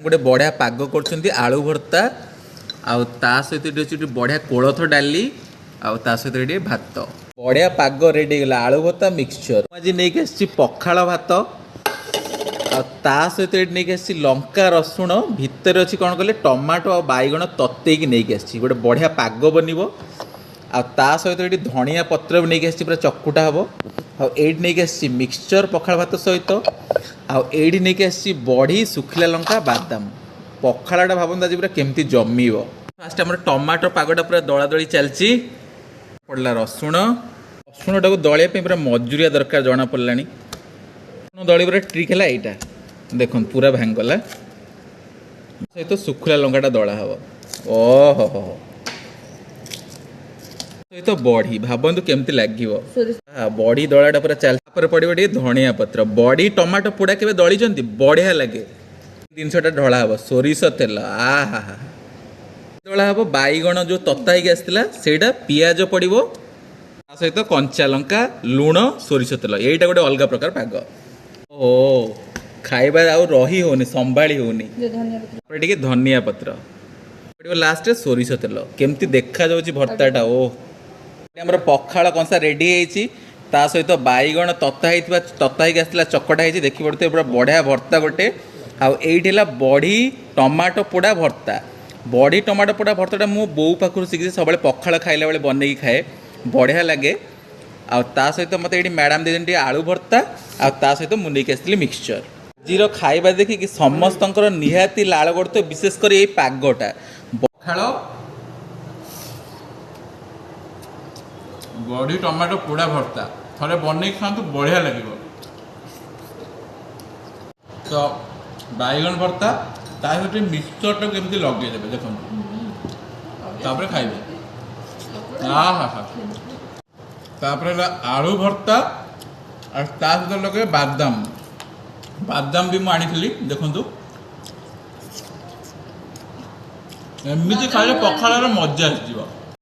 गोटे बढ़िया पाग कर आलू भर्ता आउ ता सहित ये बढ़िया कोलथ डाली आउ ता सहित ये भात बढ़िया पाग रेडी गला आलू भर्ता मिक्सचर आज नहीं आसी पखाल भात आ ता सहित ये नहीं आसी लंका रसुण भितर अच्छी कौन कले टमाटो आ बैगण ततेक नहीं आसी गोटे बढ़िया पाग बनब आ ता सहित ये धनिया पत्र भी नहीं आसी पूरा चकुटा हम आठ नहीं आसी मिक्सचर पखाल भात सहित आठ नहीं आसी बड़ी सुखिला लंका बादाम पखालाटा भावता आज पूरा केमती जमीब फास्ट आम टमाटो पागटा पूरा दला दली चलती पड़ला रसुण रसुण टाक दलिया पूरा मजुरिया दरकार जना पड़ा दली पूरा ट्रिक है यहाँ देख पूरा भांगला सहित सुखिला लंकाटा दला हम ओहो हो सहित बड़ी भावतु केमती लगे बड़ी दलाटा पूरा चल पड़ो धनिया पत्र बड़ी टमाटो पोड़ा के दली बढ़िया लगे जिनसा ढला हम सोरिष तेल आहा दला हम बैगण जो तता ही आसाला से पियाज पड़ो सहित कंचा लंका लुण सोरिष तेल यहीटा गोटे अलग प्रकार पाग ओ खाइबा आउ रही होनी संभाली होनी टे धनिया पत्र लास्ट सोरिष तेल केमती देखा जाउची भर्ताटा ओ हमर पखाल कंसा रेडी होती सहित बैगण तता ही आसाला चकटा होती देखी पड़ते पूरा बढ़िया भर्ता गोटे आईला बड़ी टमाटो पोड़ा भर्ता बड़ी टमाटो पोड़ा भर्ताटा मो बो पाखु शिखी सब पखाल खाइला बेले बनई खाए बढ़िया लगे आ सहित मत ये मैडम दे आलू भर्ता आ सहित मुझे नहीं आसती मिक्सचर जीरो खाइबा देखिए समस्त निहाती लाल गड़ते विशेषकर ये पागटा पखाल बड़ी टमाटो पोड़ा भर्ता थे बनई खातु बढ़िया लगे तो बैगन भर्ता सहित मिक्सचर केमती लगे देखो खाइबे हाँ हाँ हाँ आलू भर्ता और सहित लगे बादाम बादाम भी मुझे देखु एमती खाइले पखाल मजा आस